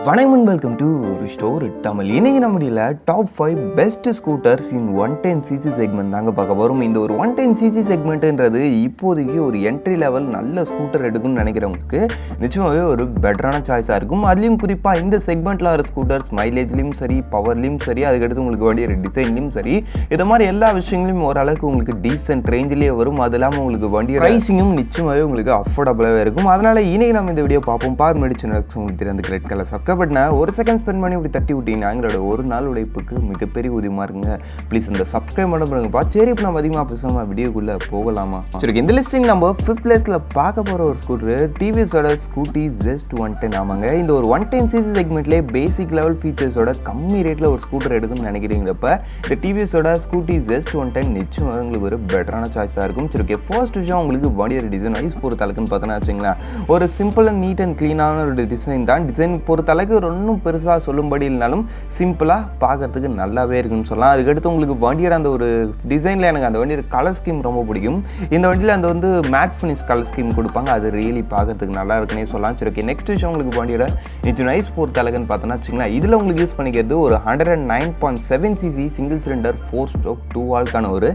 வணக்கம் welcome to restore Tamil. இன்னைக்கு நம்முடைய டாப் 5 பெஸ்ட் ஸ்கூட்டர்ஸ் இன் 110cc செக்மெண்ட் தாங்க பார்க்க போகிறோம். இந்த ஒரு 110cc செக்மெண்ட்ன்றது இப்போதைக்கு ஒரு என்ட்ரி லெவல் நல்ல ஸ்கூட்டர் எடுக்கும்னு நினைக்கிறவங்களுக்கு நிச்சயமாகவே ஒரு பெட்டரான சாய்ஸாக இருக்கும். அதுலேயும் குறிப்பாக இந்த செக்மெண்ட்டில் வர ஸ்கூட்டர்ஸ் மைலேஜ்லேயும் சரி, பவர்லேயும் சரி, அதுக்கடுத்து உங்களுக்கு வேண்டிய டிசைன்லையும் சரி, இது மாதிரி எல்லா விஷயங்களையும் ஓரளவுக்கு உங்களுக்கு டீசென்ட் ரேஞ்சிலேயே வரும். அது இல்லாமல் உங்களுக்கு வண்டி ப்ரைஸிங்கும் நிச்சயமாகவே உங்களுக்கு அஃபோர்டபுளாகவே இருக்கும். அதனால் இன்னைக்கு நம்ம இந்த வீடியோ பார்ப்போம். பார் மெடிசன் உங்களுக்கு தெரியாது ரெட் கலர் சப்ஸ்கிரைப் பட்னா ஒரு செகண்ட் ஸ்பெண்ட் பண்ணி இப்படி தட்டி விட்டீங்கன்னா எங்களோட ஒரு நாள் உழைப்புக்கு மிகப்பெரிய உதவியாக இருக்குங்க. ப்ளீஸ் இந்த சப்ஸ்கிரைப் பண்ண பாருங்கப்பா. சரி, இப்போ நம்ம அதிகமாக பேசாமல் வீடியோக்குள்ளே போகலாமா? சரி, இந்த லிஸ்டிங் நம்ம 5th பிளேஸில் பார்க்க போகிற ஒரு ஸ்கூட்டர் டிவிஎஸோட ஸ்கூட்டி ஜெஸ்ட் 110. ஆமாங்க, இந்த ஒரு 110cc செக்மெண்ட்லேயே பேசிக் லெவல் ஃபீச்சர்ஸோட கம்மி ரேட்டில் ஒரு ஸ்கூட்டர் எடுக்கணும்னு நினைக்கிறீங்கிறப்ப இந்த டிவிஎஸோட ஸ்கூட்டி ஜெஸ்ட் 110 நிச்சயமாக உங்களுக்கு ஒரு பெட்டரான சாய்ஸாக இருக்கும். சரி, ஃபர்ஸ்ட் விஷயம் உங்களுக்கு வண்டியோட டிசைன் வைஸ் பொறுத்த அளவுக்குன்னு பார்த்தோன்னா வச்சுங்களேன், ஒரு சிம்பிள் அண்ட் நீட் அண்ட் க்ளீனான ஒரு டிசைன் தான். டிசைன் பொறுத்த அளவுக்கு ஒன்றும் பெருசாக சொல்லும்படி இல்லைனாலும் சிம்பிளாக பார்க்கறதுக்கு நல்லாவே இருக்குன்னு சொல்லலாம். அதுக்கடுத்து உங்களுக்கு வண்டியோட அந்த ஒரு டிசைனில் எனக்கு அந்த வண்டியோட கலர் ஸ்கீம் ரொம்ப பிடிக்கும். இந்த வண்டியில் அந்த வந்து மேட் ஃபினிஷ் கலர் ஸ்கீம் கொடுப்பாங்க, அது ரியலி பார்க்கறதுக்கு நல்லா இருக்குன்னே சொல்லலாம். சரி, ஓகே, நெக்ஸ்ட் விஷயம் உங்களுக்கு வண்டியோட இன்ஜின் வைஸ் பொறுத்த அளவுக்குன்னு பார்த்தோன்னா வச்சுங்களேன், இதில் உங்களுக்கு யூஸ் பண்ணிக்கிறது ஒரு 109.7cc சிங்கிள் சிலிண்டர் 4 ஸ்ட்ரோக் 2 வால்க்கான ஒரு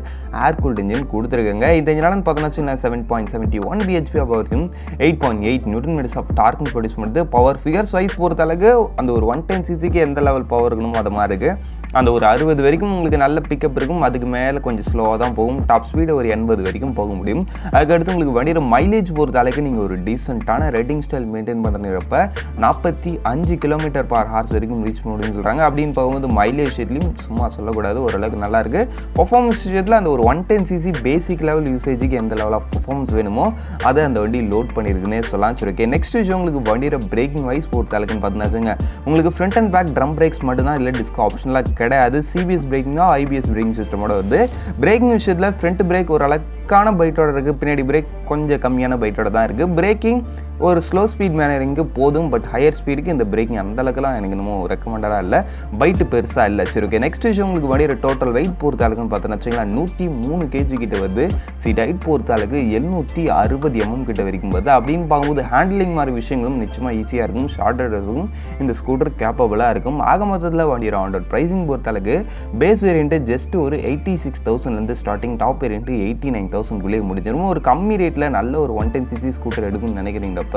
ஏர் கூல்ட் இன்ஜின் கொடுத்துருக்காங்க. இந்த இன்ஜினாலும் பார்த்தோன்னா வச்சுங்களேன் 7.71 bhp பவர்ஸும் 8.8 Nm ஆஃப் டார்க்கும் ப்ரொடியூஸ் பண்ணுது. பவர் ஃபிகர்ஸ் வைஸ் பொறுத்த அளவுக்கு அந்த ஒரு 110cc எந்த லெவல் பவர் இருக்கணுமோ அது மாதிரி இருக்குது. அந்த ஒரு 60 வரைக்கும் உங்களுக்கு நல்ல பிக்கப் இருக்கும். அதுக்கு மேலே கொஞ்சம் ஸ்லோவாக தான் போகும். டாப் ஸ்பீடு ஒரு 80 வரைக்கும் போக முடியும். அதுக்கடுத்து உங்களுக்கு வண்டியோட மைலேஜ் பொறுத்த அளவுக்கு நீங்கள் ஒரு டீசெண்டான ரைடிங் ஸ்டைல் மெயின்டைன் பண்ணுறப்ப 45 km/h வரைக்கும் ரீச் பண்ண முடியும்னு சொல்கிறாங்க. அப்படின்னு போகும்போது மைலேஜ் விஷயத்துலையும் சும்மா சொல்லக்கூடாது, ஓரளவுக்கு நல்லா இருக்குது. பர்ஃபார்மன்ஸ் விஷயத்தில் அந்த ஒரு 110cc பேசிக் லெவல் யூசேஜுக்கு எந்த லெவல் ஆஃப் பர்ஃபார்மன்ஸ் வேணுமோ அதை அந்த வண்டி லோட் பண்ணியிருக்குன்னே சொல்லலாம். சரி, ஓகே, நெக்ஸ்ட் விஷயம் உங்களுக்கு வண்டியோட பிரேக்கிங் வைஸ் பொறுத்த அளவுக்கு பார்த்தீங்கன்னா உங்களுக்கு front and back drum brakes மட்டும் தான், இல்லை டிஸ்க் ஆப்ஷன்லாம் கிடையாது. சிபிஎஸ் பிரேக்கிங்கா ஐபிஎஸ் பிரேக்கிங் சிஸ்டமோட வருது. பிரேக்கிங் விஷயத்தில் ஃப்ரண்ட் பிரேக் ஒரு அளவுக்கான பைட்டோட இருக்குது, பின்னாடி பிரேக் கொஞ்சம் கம்மியான பைட்டோட தான் இருக்குது. பிரேக்கிங் ஒரு ஸ்லோ ஸ்பீட் மேனரிங்கு போதும், பட் ஹையர் ஸ்பீடுக்கு இந்த பிரேக்கிங் அந்த அளவுக்குலாம் எனக்கு இன்னமும் ரெக்கமெண்டடாக இல்லை, பைட்டு பெருசாக இல்லை. சரி, ஓகே, நெக்ஸ்ட் விஷயம் உங்களுக்கு வண்டியோட டோட்டல் வெயிட் பொறுத்த அளவுக்குன்னு பார்த்தோன்னா வச்சுங்களா 103 kg கிட்ட வருது. சீட் ஹைட் பொறுத்த அளவுக்கு 760 mm கிட்ட வரைக்கும் வருது. அப்படின்னு பார்க்கும்போது ஹேண்ட்லிங் மாதிரி விஷயங்களும் நிச்சயமாக ஈஸியாக இருக்கும், ஷார்ட்டர் இருக்கும். இந்த ஸ்கூட்டர் கேப்பபிளாக இருக்கும். ஆக மொத்தத்தில் வண்டியோட ஆன் ரோட் ப்ரைஸிங் பொறுத்த அளவுக்கு பேஸ் வேரியன்ட்டு ஜஸ்ட் ஒரு 86,000 ஸ்டார்டிங், டாப் வேரியன்ட்டு 89,000 முடிஞ்சிடும். ஒரு கம்மி ரேட்டில் நல்ல ஒரு 110cc ஸ்கூட்டர் எடுக்கணும்னு நினைக்கிறீங்கப்ப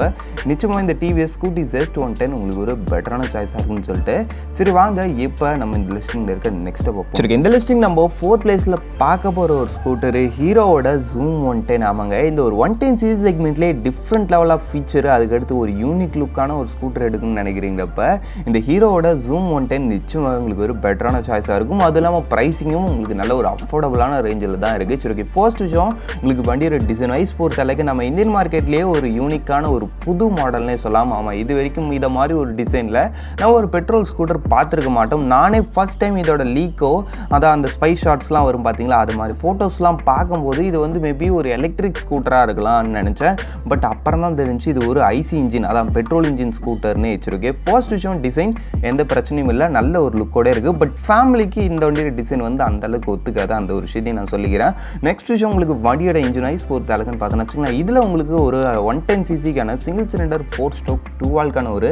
நிச்சயமாக இந்த டிவிஎஸ் ஸ்கூட்டி ஜெஸ்ட் 110 உங்களுக்கு ஒரு பெட்டரான சாய்ஸாக இருக்கும்னு சொல்லிட்டு சரி வாங்க இப்போ நம்ம இந்த லிஸ்டிங்கில் இருக்க நெக்ஸ்ட் பார்ப்போம். சரி, இந்த லிஸ்டிங் நம்ம 4th பிளேஸில் பார்க்க போகிற ஒரு ஸ்கூட்டர் ஹீரோவோட ஜூம் 110. ஆமாங்க, இந்த ஒரு 110cc செக்மெண்ட்லேயே டிஃப்ரெண்ட் லெவல் ஆஃப் ஃபீச்சர், அதுக்கடுத்து ஒரு யூனிக் லுக்கான ஒரு ஸ்கூட்டர் எடுக்கணும்னு நினைக்கிறீங்கப்ப இந்த ஹீரோவோட ஜூம் 110 நிச்சயமாக உங்களுக்கு ஒரு பெட்டரான சாய்ஸாக இருக்கும். அது இல்லாமல் ப்ரைஸிங்கும் உங்களுக்கு நல்ல ஒரு அஃபோர்டபுளான ரேஞ்சில் தான் இருக்குது. சரி, ஓகே, ஃபர்ஸ்ட் விஷயம் உங்களுக்கு வண்டியோட டிசைன் வைஸ் பொறுத்த அளவுக்கு நம்ம இந்தியன் மார்க்கெட்லேயே ஒரு யூனிக்கான ஒரு புது மாடல்னே சொல்லலாம். ஆமாம், இது வரைக்கும் இதை மாதிரி ஒரு டிசைனில் நான் ஒரு பெட்ரோல் ஸ்கூட்டர் பார்த்துருக்க மாட்டோம். நானே ஃபஸ்ட் டைம் இதோட லீக்கோ அதான் அந்த ஸ்பை ஷாட்ஸ்லாம் வரும் பார்த்தீங்களா, அது மாதிரி ஃபோட்டோஸ்லாம் பார்க்கும்போது இது வந்து மேபி ஒரு எலக்ட்ரிக் ஸ்கூட்டராக இருக்கலாம்னு நினச்சேன். பட் அப்புறம் தான் தெரிஞ்சு இது ஒரு ஐசி இன்ஜின், அதான் பெட்ரோல் இன்ஜின் ஸ்கூட்டர்னே வச்சிருக்கேன். ஃபர்ஸ்ட் விஷயம் டிசைன் எந்த பிரச்சனையும் இல்லை, நல்ல ஒரு லுக்கோட இருக்குது. பட் ஃபேமிலிக்கு இந்த வண்டியோட டிசைன் வந்து அந்த அளவுக்கு ஒத்துக்காது, அந்த ஒரு விஷயத்தையும் நான் சொல்லிக்கிறேன். நெக்ஸ்ட் விஷயம் உங்களுக்கு வண்டியோட இன்ஜின் வைஸ் பொறுத்த அளவுக்குன்னு பார்த்தோன்னா வச்சுக்கோங்களேன், இதில் உங்களுக்கு ஒரு 110cc சிங்கிள் சிலிண்டர் 4 ஸ்ட்ரோக் 2 வால்க்கான ஒரு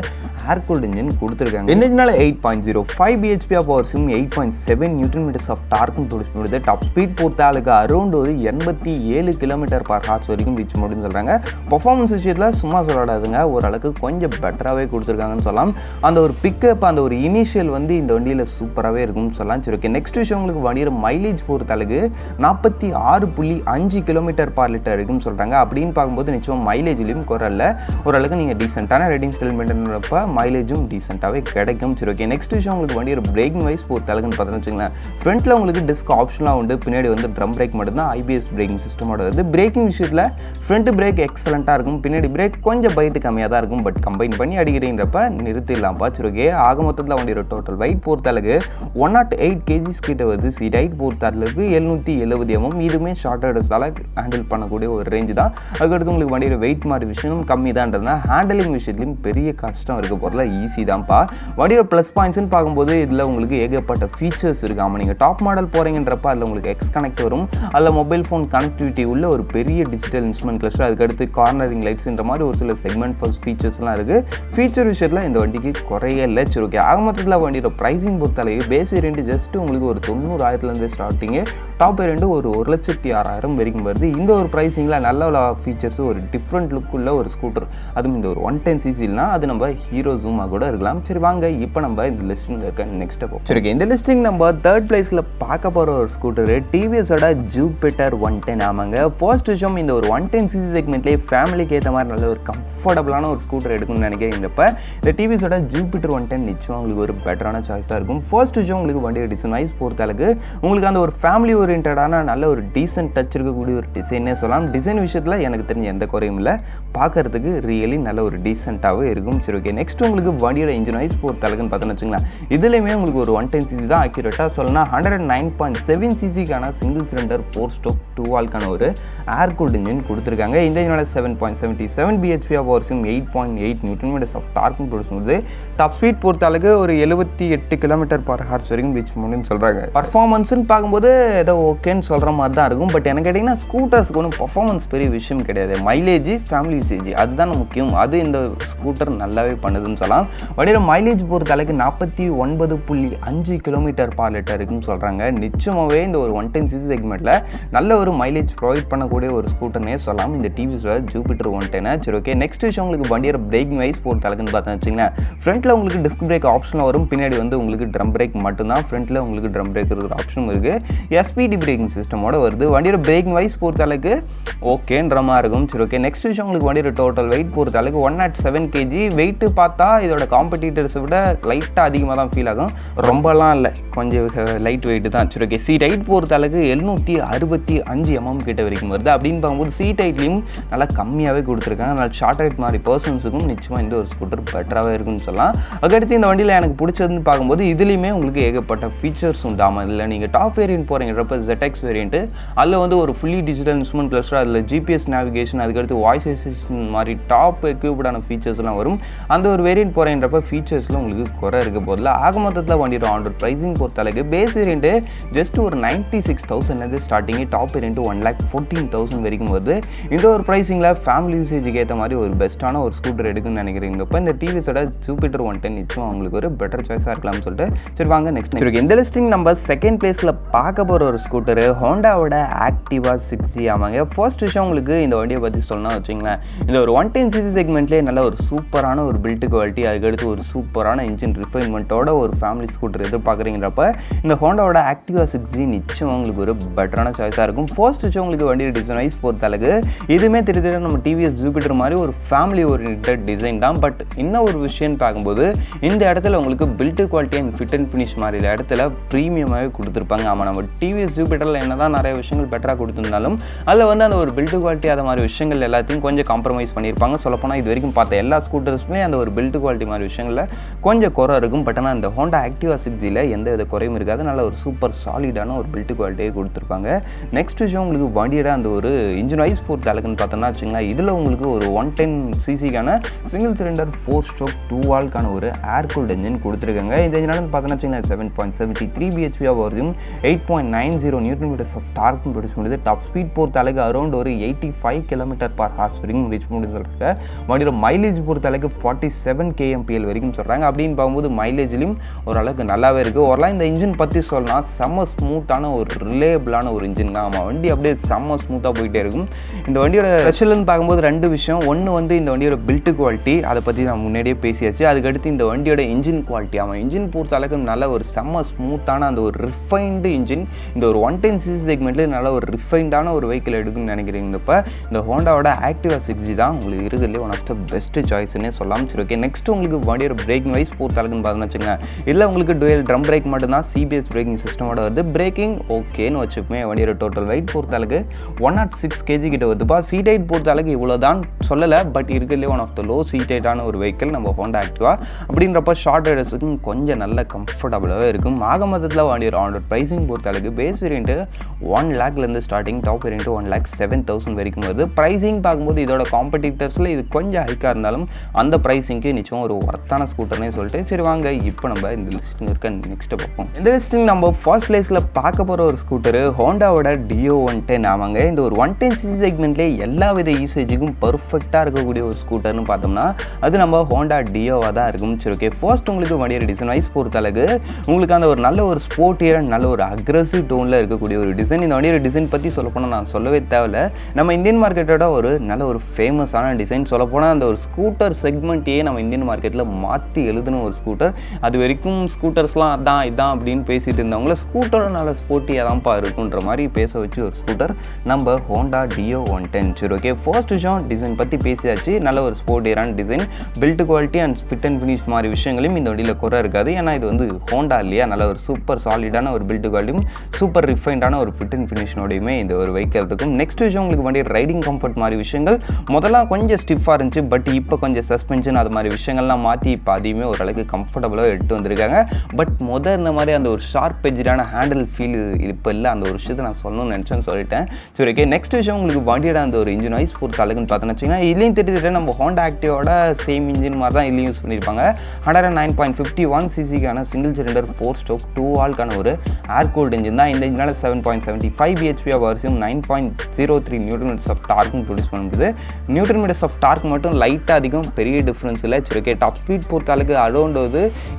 ஏர் கூல்ட் இன்ஜின் கொடுத்துருக்காங்க. இந்த இன்ஜினால 8.05 bhp பவர்ஸும் 8.7 Nm ஆஃப் டார்க்கும் ப்ரொடியூஸ் பண்ணுது. டாப் ஸ்பீட் பொறுத்த அளவுக்கு அரௌண்ட் ஒரு 87 km/h வரைக்கும் ரீச் முடியும்னு சொல்கிறாங்க. பர்ஃபார்மன்ஸ் விஷயத்தில் சும்மா சொல்லாதுங்க, ஓரளவுக்கு கொஞ்சம் பெட்டராகவே கொடுத்துருக்காங்கன்னு சொல்லலாம். அந்த ஒரு பிக்கப் அந்த ஒரு இனிஷியல் வந்து இந்த வண்டியில் சூப்பராகவே இருக்கும்னு சொல்லலாம். சரி, ஓகே, நெக்ஸ்ட் விஷயம் உங்களுக்கு வண்டியோட மைலேஜ் பொறுத்த அளவுக்கு 46.5 km/L இருக்குன்னு சொல்கிறாங்க. அப்படின்னு பார்க்கும்போது நிச்சயமாக மைலேஜ்லையும் குறையில்ல, ஓரளவுக்கு நீங்கள் டீசெண்டான ரைடிங் ஸ்டைல் மெயின்டைன் பண்ணுறப்ப மைலேஜும் டீசெண்டாகவே கிடைக்கும். சரி, ஓகே, நெக்ஸ்ட் விஷயம் உங்களுக்கு வண்டியோட பிரேக்கிங் வைஸ் பொறுத்த அளவுக்குன்னு பார்த்தோன்னு வச்சுங்களேன், ஃப்ரண்ட்டில் உங்களுக்கு டிஸ்க் ஆப்ஷன்லாம் உண்டு, பின்னாடி வந்து ட்ரம் பிரேக் மட்டும் தான் ஐபிஎஸ் பிரேக்கிங் சிஸ்டமோட வருது. பிரேக்கிங் விஷயத்தில் ஃப்ரண்ட் பிரேக் எக்ஸலண்ட்டாக இருக்கும், பின்னாடி பிரேக் கொஞ்சம் பைட்டு கம்மியாக தான் இருக்கும். பட் கம்பைன் பண்ணி அடிக்கிறீங்கிறப்ப நிறுத்திடலாம்ப்பா. சரி, ஓகே, ஆக மொத்தத்தில் வண்டியோட டோட்டல் வெயிட் பொறுத்த அளவுக்கு 108 kg கிட்ட வருது. சீட் ஹைட் பொறுத்த அளவுக்கு 770 mm, இதுவுமே ஷார்ட்டட் கிலோமீட்டர்ஸால் ஹேண்டில் பண்ணக்கூடிய ஒரு ரேஞ்சு தான். அதுக்கடுத்து உங்களுக்கு வண்டியோட வெயிட் மாதிரி விஷயம் கம்மி தான்றதுனா ஹேண்டலிங் விஷயத்துலையும் பெரிய கஷ்டம் இருக்க போகிறதுல ஈஸி தான்ப்பா. வண்டியோட ப்ளஸ் பாயிண்ட்ஸ்னு பார்க்கும்போது இதில் உங்களுக்கு ஏகப்பட்ட ஃபீச்சர்ஸ் இருக்குது. ஆமாம், நீங்கள் டாப் மாடல் போகிறீங்கன்றப்ப அதில் உங்களுக்கு எக்ஸ் கனெக்ட் வரும், அதில் மொபைல் ஃபோன் கனெக்டிவிட்டி உள்ள ஒரு பெரிய டிஜிட்டல் இன்ஸ்ட்ருமெண்ட் கிளஸ்டர், அதுக்கடுத்து கார்னரிங் லைட்ஸ்ன்ற மாதிரி ஒரு சில செக்மெண்ட் ஃபர்ஸ்ட் ஃபீச்சர்ஸ்லாம் இருக்குது. ஃபீச்சர் விஷயத்தில் இந்த வண்டிக்கு குறைய இல்லை. சரி, ஓகே. ஆக மொத்தத்தில் வண்டியோட ப்ரைஸிங் பொறுத்தளவு பேஸ் வேரியண்ட் ஜஸ்ட் உங்களுக்கு ஒரு 90,000 ஸ்டார்டிங்கு, டாப் வேரியண்ட் ஒரு 1,06,000 வரைக்கும் வருது. இந்த ஒரு ப்ரைஸிங்கில் நல்ல ஃபீச்சர்ஸ், ஒரு டிஃப்ரெண்ட் லுக் உள்ள ஒரு ஸ்கூட்டர், அதுவும் இந்த ஒரு 110cc அது நம்ம ஹீரோ ஜூமா கூட இருக்கலாம். சரி வாங்க, இப்போ நம்ம இந்த லிஸ்டிங்கில் இருக்க நெக்ஸ்ட் ஸ்டெப். சரி, இந்த லிஸ்டிங் நம்ம தேர்ட் பிளேஸில் பார்க்க போகிற ஒரு ஸ்கூட்டர் டிவிஎஸோட ஜூபிட்டர் 110. ஆமாங்க, ஃபர்ஸ்ட் விஷயம் இந்த ஒரு 110cc செக்மெண்ட்லேயே ஃபேமிலிக்கு ஏற்ற மாதிரி நல்ல ஒரு கம்ஃபர்டபுளான ஒரு ஸ்கூட்டர் எடுக்கணும்னு நினைக்கிறீங்கப்ப இந்த டிவிஎஸோட ஜூபிட்டர் 110 நிச்சயம் உங்களுக்கு ஒரு பெட்டரான சாய்ஸாக இருக்கும். ஃபர்ஸ்ட் விஷயம் உங்களுக்கு வண்டியோட டிசைன் வைஸ் பொறுத்தளவுக்கு உங்களுக்கு அந்த ஒரு ஃபேமிலி ஓரியன்டான நல்ல ஒரு டீசென்ட் டச் இருக்கக்கூடிய ஒரு டிசைனே சொல்லலாம். டிசைன் விஷயத்தில் எனக்கு தெரிஞ்ச எந்த குறையும் இல்லை, பார்க்கறதுக்கு ரியலி நல்ல ஒரு டீசென்ட்டாகவே இருக்கும். சரி, ஓகே. நெக்ஸ்ட் உங்களுக்கு வண்டியோட இன்ஜின் வைஸ் பொறுத்தளவுக்குன்னு பார்த்தோன்னு வச்சுங்களேன், இதுலேயுமே உங்களுக்கு ஒரு 110cc தான் அக்யூரேட்டாக சொல்லலாம். 109.7ccக்கான சிங்கிள் சிலிண்டர் 4 ஸ்ட்ரோக் 2 வால்க்கான ஒரு ஏர் கூல்ட் இன்ஜின் கொடுத்துருக்காங்க. இந்த இன்ஜினோட 7.77 bhp ஆஃப் ஹவர்ஸும் 8.8 நியூட்டன் ஆஃப் டார்க்கும் ப்ரொடியூஸ். டாப் ஸ்பீட் பொறுத்தளவுக்கு ஒரு 78 km/h வரைக்கும் ரீச் பண்ணுன்னு சொல்கிறாங்க. பர்ஃபார்மன்ஸ்னு பார்க்கும்போது ஏதோ ஓகேன்னு சொல்கிற மாதிரி தான் இருக்கும். பட் எனக்கு கேட்டிங்கன்னா ஸ்கூட்டர்ஸ்க்கு ஒன்றும் பர்ஃபார்மன்ஸ் பெரிய விஷயம் கிடையாது. மைலேஜ், ஃபேமிலி யூசேஜ் அதுதான் முக்கியம். அது இந்த ஸ்கூட்டர் நல்லாவே பண்ணுதுன்னு சொல்லலாம். வண்டியோட மைலேஜ் பொறுத்தளவுக்கு 49.5 km/லிட்டர் இருக்குன்னு சொல்கிறாங்க. நிச்சயமாகவே இந்த ஒரு 110cc செக்மெண்ட்டில் நல்ல ஒரு மைலேஜ் ப்ரொவைட் பண்ணக்கூடிய ஒரு ஸ்கூட்டர்னே சொல்லலாம் இந்த டிவிஎஸோட ஜூபிட்டர் 110. சரி, ஓகே. நெக்ஸ்ட் விஷயம் உங்களுக்கு வண்டியோட பிரேக்கிங் வைஸ் பொறுத்தளவுக்குன்னு பார்த்தா வச்சுங்களேன், ஃப்ரண்ட்டில் உங்களுக்கு டிஸ்க் பிரேக் ஆப்ஷனில் வரும், பின்னாடி உங்களுக்கு ட்ரம் பிரேக் மட்டும்தான். ஃப்ரண்ட்டில் உங்களுக்கு ட்ரம் பிரேக் இருக்கிற ஆப்ஷனும் இருக்குது. எஸ்பிடி பிரேக்கிங் சிஸ்டமோட வருது. வண்டியோட பிரேக்கிங் வைஸ் பொறுத்தளவுக்கு ஓகேன்ற மாதிரி இருக்கும். சரி, ஓகே. நெக்ஸ்ட் விஷயம் உங்களுக்கு வண்டியோட டோட்டல் வெயிட் பொறுத்தளவுக்கு 107 kg. வெயிட்டு பார்த்தா இதோட காம்படிட்டர்ஸை விட லைட்டாக அதிகமாக தான் ஃபீல் ஆகும், ரொம்பலாம் இல்லை, கொஞ்சம் லைட் வெயிட்டு தான். சரி, ஓகே. சீட் ஹைட் பொறுத்தளவுக்கு 765 mm கிட்ட வரைக்கும் வருது. அப்படின்னு பார்க்கும்போது சீட் ஹைட்லையும் நல்லா கம்மியாகவே கொடுத்துருக்காங்க. அதனால் ஷார்ட் ஹைட் மாதிரி பர்சன்ஸுக்கும் நிச்சயமாக இந்த ஒரு ஸ்கூட்டர் பெட்டராகவே இருக்குன்னு சொல்லலாம். அதுக்கடுத்து இந்த வண்டியில் எனக்கு பிடிச்சதுன்னு பார்க்கும்போது இதுலேயுமே உங்களுக்கு ஏகப்பட்ட ஃபீச்சர்ஸ் உண்டு. ஆமாம், இதில் நீங்கள் டாப் வேரியன்ட் போகிறீங்கிறப்ப ZX வேரியன்ட்டு அதில் ஒரு ஃபுல்லி டிஜிட்டல் இன்ஸ்ட்ருமெண்ட் கிளஸ்டர், அதில் GPS நேவிகேஷன், அதுக்கடுத்து வாய்ஸ் அசிஸ்டன்ட் மாதிரி டாப் எக்யூப்டான ஃபீச்சர்ஸ்லாம் வரும். அந்த ஒரு வேரியன்ட் போகிறேன்றப்ப ஃபீச்சர்ஸில் உங்களுக்கு குறை இருக்க போதில்ல. ஆக மொத்தத்தில் வண்டியோட ஆன் ப்ரைஸிங் பொறுத்தளவுக்கு பேஸ் வேரியன்ட்டு ஜஸ்ட் ஒரு 96,000 ஸ்டார்டிங்கு, டாப் வேரியன்ட்டு 1,14,000 வரைக்கும் வருது. இந்த ஒரு ப்ரைஸிங்கில் ஃபேமிலி யூசேஜுக்கு ஏற்ற மாதிரி ஒரு பெஸ்ட்டான ஒரு ஸ்கூட்டர் எடுக்குன்னு நினைக்கிறீங்கப்போ இந்த டிவிஎஸோட ஜூபிட்டர் 110 நிச்சயம் உங்களுக்கு ஒரு பெட்டர் சாய்ஸாக இருக்கலாம்னு சொல்லிட்டு சரி வாங்க நெக்ஸ்ட். சரி, இந்த லிஸ்டிங் நம்ம செகண்ட் பிளேஸில் பார்க்க போகிற ஒரு ஸ்கூட்டர் ஹோண்டாவோட ஆக்டிவா 6G. ஆமாங்க, ஃபர்ஸ்ட் விஷயம் உங்களுக்கு இந்த வண்டியை பற்றி சொல்லணும்னு வச்சுங்களேன், இந்த ஒரு 110cc செக்மெண்ட்லேயே நல்ல ஒரு சூப்பரான ஒரு பில்ட் குவாலிட்டி, அதுக்கடுத்து ஒரு சூப்பரான இன்ஜின் ரிஃபைன்மெண்ட்டோட ஒரு ஃபேமிலி ஸ்கூட்டர் எதிர்பார்க்குறீங்கிறப்ப இந்த ஹோண்டாவோட ஆக்டிவா 6G நிச்சயம் உங்களுக்கு ஒரு பெட்டரான சாய்ஸாக இருக்கும். ஃபர்ஸ்ட் விஷயம் உங்களுக்கு வண்டியோட டிசைன் வைஸ் பொறுத்தளவுக்கு இதுவுமே தெரிஞ்ச நம்ம டிவிஎஸ் ஜூபிட்டர் மாதிரி ஒரு ஃபேமிலி ஓரியன்டட் டிசைன் தான். பட் இன்னும் ஒரு விஷயம்னு பார்க்கும்போது இந்த இடத்துல உங்களுக்கு build quality and fit and finish மாதிரி இடத்துல ப்ரீமியமாகவே கொடுத்துருப்பாங்க. ஆமாம், நம்ம டிவிஎஸ் ஜூபிட்டரில் என்ன தான் நிறைய விஷயங்கள் பெட்டராக கொடுத்துருந்தாலும் அதில் அந்த ஒரு பில்ட் குவாலிட்டி அது மாதிரி விஷயங்கள் எல்லாத்தையும் கொஞ்சம் காம்ப்ரமைஸ் பண்ணியிருப்பாங்க. சொல்லப்போனால் இது வரைக்கும் பார்த்த எல்லா ஸ்கூட்டர்ஸ்லேயும் அந்த ஒரு பில்ட் குவாலிட்டி மாதிரி விஷயங்களில் கொஞ்சம் குறை இருக்கும். பட் ஆனால் இந்த ஹோண்டா ஆக்டிவா 6Gயில் எந்த வித குறையும் இருக்காது, நல்ல ஒரு சூப்பர் சாலிடான ஒரு பில்ட் குவாலிட்டியை கொடுத்துருப்பாங்க. நெக்ஸ்ட் விஷயம் உங்களுக்கு வண்டியோட அந்த ஒரு இன்ஜின் வைஸ் பொறுத்த அளவுக்குன்னு பார்த்தோம்னா வச்சுங்களேன், இதில் உங்களுக்கு ஒரு 110cc-க்கான சிங்கிள் சிலிண்டர் 4 ஸ்ட்ரோக் 2 வால்க்கான ஒரு ஏர் கூல்ட் இன்ஜின் கொடுத்துருக்காங்க. இந்த இன்ஜின் பார்த்தோன்னா வச்சுங்களேன் 7.73 bhp ஆஃப் ஹவர்ஸும் 8.90 நியூட்டன் ஆஃப் டார்க்கும் ப்ரொடியூஸ் பண்ணுது. டாப் ஸ்பீட் பொறுத்த அளவுக்கு அரௌண்ட் ஒரு 85 km/h வரைக்கும் ரீச் பண்ணி சொல்கிறாங்க. வண்டியோட மைலேஜ் பொறுத்த அளவுக்கு 47 kmpl வரைக்கும் சொல்கிறாங்க. அப்படின்னு பார்க்கும்போது மைலேஜ்லையும் ஓரளவுக்கு நல்லாவே இருக்குது. ஓரளவு இந்த இன்ஜின் பற்றி சொல்லலாம், செம்ம ஸ்மூத்தான ஒரு ரிலேபிளான ஒரு இன்ஜின் தான். ஆமாம், வண்டி அப்படியே செம்ம ஸ்மூத்தாக போயிட்டே இருக்கும். இந்த வண்டியோட ஸ்பெஷல்னு பார்க்கும்போது ரெண்டு விஷயம். ஒன்று இந்த வண்டியோட பில்ட் குவாலிட்டி, அதை பற்றி நான் முன்னாடியே பேசியாச்சு. அதுக்கடுத்து இந்த வண்டியோட இன்ஜின் குவாலிட்டி. ஆமாம், இன்ஜின் பொறுத்த அளவுக்கு நல்ல ஒரு செம்ம ஸ்மூத்தான அந்த ஒரு ரிஃபைன்டு இன்ஜின். இந்த ஒரு 110cc செக்மெண்ட்டில் நல்ல ஒரு ரிஃபைண்டான ஒரு வெஹிக்கிள் எடுக்குன்னு நினைக்கிறீங்கப்ப இந்த ஹோண்டாவோட ஆக்டிவா 6G தான் உங்களுக்கு இருக்கிறதுலே ஒன் ஆஃப் த பெஸ்ட் சாய்ஸ்னே சொல்லலாம். சரி, ஓகே. நெக்ஸ்ட் உங்களுக்கு வண்டியோட பிரேக்கிங் வைஸ் பொறுத்த அளவுக்குன்னு பார்த்தோன்னு வச்சுக்கோங்க, இல்லை உங்களுக்கு டுவெல் ட்ரம் பிரேக் மட்டும்தான் CBS பிரேக்கிங் சிஸ்டமோட வருது. பிரேக்கிங் ஓகேன்னு வச்சுப்போமே. வண்டியோட டோட்டல் வெயிட் பொறுத்த அளவுக்கு 106 kg கிட்ட வருதுப்பா. சீட் ஹைட் பொறுத்த அளவுக்கு இவ்வளோ தான் சொல்லலை, பட் இருக்கிறதுலே one of the low seat ஹைட்டான ஒரு வெஹிக்கிள் நம்ம ஹோண்டா ஆக்டிவா. அப்படின்றப்ப ஷார்ட் ரைடர்ஸுக்கும் கொஞ்சம் நல்ல கம்ஃபர்டபுளாகவே இருக்கும். ஆக மொத்தத்தில் வண்டியோட ப்ரைஸிங் பொறுத்த அளவுக்கு base variant 1 lakh starting, top variant 1,07,000 வரைக்கும் வருது. ப்ரைஸிங் பார்க்கும்போது இதோட காம்படிட்டர்ஸில் இது கொஞ்சம் ஹைக்காக இருந்தாலும் அந்த ப்ரைஸிங்க்கு நிச்சயம் ஒரு ஒர்த்தான ஸ்கூட்டர்னே சொல்லிட்டு சரி வாங்க இப்போ நம்ம இந்த லிஸ்ட்டில் இருக்க நெக்ஸ்ட்டை பார்ப்போம். இந்த லிஸ்ட்டில் நம்ம ஃபர்ஸ்ட் பிளேஸில் பார்க்க போகிற ஒரு ஸ்கூட்டரு ஹோண்டாவோட டியோ 110 ஆமாங்க. இந்த ஒரு 110cc செக்மெண்ட்லேயே எல்லா வித யூசேஜுக்கும் பர்ஃபெக்டாக இருக்கக்கூடிய ஒரு ஸ்கூட்டர்னு பார்த்தோம்னா அது நம்ம ஹோண்டா டியோவாக தான் இருக்கும். சரி ஓகே, ஃபர்ஸ்ட் உங்களுக்கு வண்டியோட டிசைன் வைஸ் பொறுத்தளவுக்கு உங்களுக்கு அந்த ஒரு நல்ல ஒரு ஸ்போர்ட்டியர் நல்ல ஒரு அக்ரெசிவ் டோனில் இருக்கக்கூடிய ஒரு டிசைன். இந்த வண்டியோட டிசைன் பற்றி சொல்லப்போனால் நான் சொல்லவே தேவையில்ல, நம்ம இந்தியன் மார்க்கெட்டோட ஒரு நல்ல ஒரு ஃபேமஸான டிசைன். சொல்லப்போனால் அந்த ஒரு ஸ்கூட்டர் செக்மெண்ட்டையே நம்ம இந்தியன் மார்க்கெட்டில் மாற்றி எழுதின ஒரு ஸ்கூட்டர். அது வரைக்கும் ஸ்கூட்டர்ஸ்லாம் அதான் இதான் அப்படின்னு பேசிகிட்டு இருந்தவங்கள ஸ்கூட்டரோட நல்ல ஸ்போர்ட்டியாக தான்ப்பா இருக்குன்ற மாதிரி பேச வச்சு ஒரு ஸ்கூட்டர் நம்ம ஹோண்டா டியோ 110. சரி ஓகே, ஃபர்ஸ்ட் விஷயம் டிசைன் பற்றி பேசியாச்சு. நல்ல ஒரு ஸ்போர்ட்டியரான design, build quality and fit and finish மாதிரி விஷயங்களையும் இந்த வண்டியில் குறை இருக்காது. ஏன்னா இது வந்து ஹோண்டா இல்லையா, நல்ல ஒரு சூப்பர் சாலிடான ஒரு பில்ட் குவாலிட்டியும் சூப்பர் ரிஃபைண்டான ஒரு ஃபிட் அண்ட் ஃபினிஷனோடையுமே இந்த ஒரு வெஹிக்கிள் இருக்கும். நெக்ஸ்ட் விஷயம் உங்களுக்கு வண்டி ரைடிங் கம்ஃபர்ட் மாதிரி விஷயங்கள் முதல்ல கொஞ்சம் ஸ்டிஃபாக இருந்துச்சு, பட் இப்போ கொஞ்சம் சஸ்பென்ஷன் அது மாதிரி விஷயங்கள்லாம் மாற்றி இப்போ அதையுமே ஓரளவுக்கு கம்ஃபர்டபுளாக எடுத்து வந்திருக்காங்க. பட் இந்த மாதிரி அந்த ஒரு ஷார்ப் எஜ்டான ஹேண்டில் ஃபீல் இப்போ இல்லை. அந்த ஒரு விஷயத்தை நான் சொல்லணும்னு நினச்சேன்னு சொல்லிட்டேன். சரி ஓகே, நெக்ஸ்ட் விஷயம் உங்களுக்கு வண்டியோட அந்த ஒரு இன்ஜின் வைஸ் பொறுத்த அளவுக்குன்னு பார்த்தோன்னு வச்சிங்கன்னா இதுலேயும் திட்டத்திட்ட நம்ம ஹோண்டா ஆக்டிவோட சேம் இன்ஜின் மாதிரி தான் இதுலையும் யூஸ் பண்ணியிருப்பாங்க. 109.51cc சிங்கிள் சிலிண்டர் 4 ஸ்ட்ரோக் 2 வால்க்கான ஒரு ஏர் கூல்ட் இன்ஜின் தான். இந்த இன்ஜினால் 7.75 bhp வரிசையும் 9.03 நியூட்டன் ஆஃப் டார்க்கும் ப்ரொடியூஸ் பண்ணுறது. நியூட்டன் மீட்டர்ஸ் ஆஃப் டார்க் மட்டும் லைட்டாக அதிகம், பெரிய டிஃப்ரென்ஸ் இல்லை. சரி ஓகே, டாப் ஸ்பீட் பொறுத்த அளவுக்கு அரௌண்ட்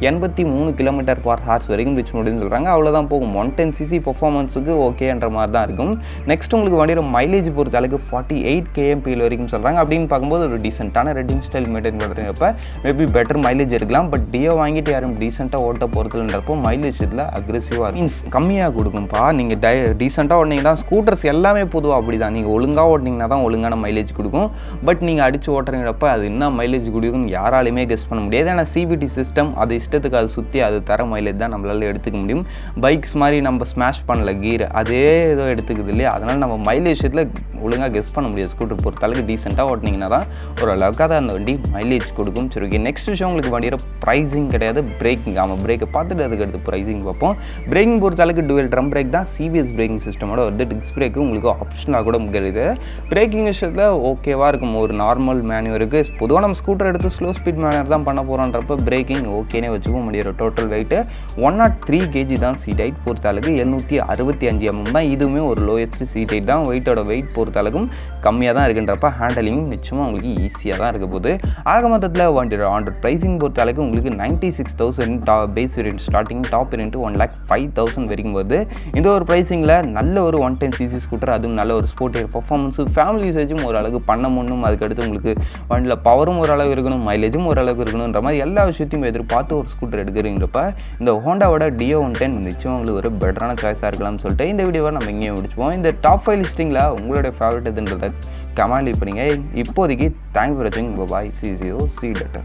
83 km/h வரைக்கும் ரீச் முடியும்னு சொல்கிறாங்க. அவ்வளோதான் போகும். 110cc பர்ஃபார்மன்ஸுக்கு ஓகேன்ற மாதிரி தான் இருக்கும். நெக்ஸ்ட் உங்களுக்கு வண்டியோட மைலேஜ் பொறுத்த அளவுக்கு 48 kmph வரைக்கும் சொல்கிறாங்க. அப்படின்னு பார்க்கும்போது ஒரு டீசென்ட்டான ரைடிங் ஸ்டைல் மெயின்டைன் பண்ணுறப்ப மேபி பெட்டர் மைலேஜ் இருக்கலாம். பட் டியோ வாங்கிட்டு யாரும் டீசெண்டாக ஓட்ட போகிறதுன்றப்போ மைலேஜ் இதில் அக்ரெசிவாக மீன்ஸ் கம்மியாக கொடுக்கும்ப்பா. நீங்கள் டீசெண்டாக ஓட்டினீங்கன்னா ஸ்கூட்டர்ஸ் எல்லாமே பொதுவாக அப்படி தான், நீங்கள் ஒழுங்காக ஓட்டினீங்கன்னா தான் ஒழுங்கான மைலேஜ் கொடுக்கும். பட் நீங்கள் அடித்து ஓட்டுறப்ப அது என்ன மைலேஜ் கொடுக்குன்னு யாராலையுமே கெஸ் பண்ண முடியாது. ஏன்னா சிபிடி சிஸ்டம் அது இஷ்டத்துக்கு அது சுற்றி அது தர மைலேஜ் தான் நம்மளால் எடுத்துக்க முடியும். பைக்ஸ் மாதிரி நம்ம ஸ்மாஷ் பண்ணல கீர் அதே ஏதோ எடுத்துக்குது இல்லையா, அதனால் நம்ம மைலேஜ் விஷயத்தில் ஒழுங்காக கெஸ் பண்ண முடியாது. ஸ்கூட்டர் பொறுத்தளவுக்கு டீசெண்டாக ஓட்டினீங்கன்னா தான் ஓரளவுக்கு அதை அந்த வண்டி மைலேஜ் கொடுக்கும். சரி ஓகே, நெக்ஸ்ட் விஷயம் உங்களுக்கு வண்டியோட ப்ரைஸிங் கிடையாது, பிரேக்கிங். ஆமாம், பிரேக்கை பார்த்துட்டு அதுக்கு அடுத்து ப்ரைஸிங் பார்ப்போம். பிரேக்கிங் பொறுத்தளவுக்கு டுவெல் ட்ரம் பிரேக் தான், சிபிஎஸ் பிரேக்கிங் சிஸ்டமோட வந்து டிஸ்க் பிரேக்கு உங்களுக்கு ஆப்ஷனாக கூட முடியாது. பிரேக்கிங் விஷயத்தில் ஓகேவாக இருக்கும். ஒரு நார்மல் மேனுவருக்கு பொதுவாக நம்ம ஸ்கூட்டர் எடுத்து ஸ்லோ ஸ்பீட் மேனுவர் தான் பண்ண போகிறோன்றப்ப பிரேக்கிங் ஓகேனே வச்சுக்க முடியாது. டோட்டல் வெயிட்டு 103 kg தான். சீட் ஹைட் பொறுத்தளவுக்கு 765 mm தான். இதுவுமே ஒரு லோயஸ்ட் சீட் ஹைட் தான். வெயிட்டோட வெயிட் பொறுத்தளவுக்கும் கம்மியாக தான் இருக்குன்றப்ப ஹேண்டலிங்கும் நிச்சயமாக உங்களுக்கு ஈஸியாக தான் இருக்க போகுது. ஆக மொத்தத்தில் வண்டியோட ஆண்டர் ப்ரைஸிங் பொறுத்தளவுக்கு உங்களுக்கு 96,000 base variant starting, top variant 1,05,000 வரைக்கும் வருது. இந்த ஒரு ப்ரைஸிங்கில் நல்ல ஒரு 110cc ஸ்கூட்டர், அதுவும் நல்ல ஒரு ஸ்போர்ட்டியர் பர்ஃபார்மன்ஸு, ஃபேமிலி யூசேஜும் ஓரளவுக்கு பண்ண முடியும். அதுக்கடுத்து உங்களுக்கு வண்டியில் பவரும் ஓரளவு இருக்கணும், மைலேஜும் ஓரளவுக்கு இருக்கணுன்ற மாதிரி எல்லா விஷயத்தையும் எதிர்பார்த்து ஒரு ஸ்கூட்டர் எடுக்கிறீங்கிறப்ப இந்த ஹோண்டாவோட டியோ 110 நிச்சயம் உங்களுக்கு ஒரு பெட்டரான சாய்ஸாக இருக்கலாம்னு சொல்லிட்டு இந்த வீடியோவை நம்ம இங்கேயும் முடிச்சுப்போம். இந்த டாப் 5 லிஸ்டிங்கில் உங்களுடைய ஃபேவரட் எதுன்றதை கமெண்ட் பண்ணுங்க. இப்போதைக்கு தேங்க்ஸ் ஃபார் வாட்சிங். பாய், see you, see you later.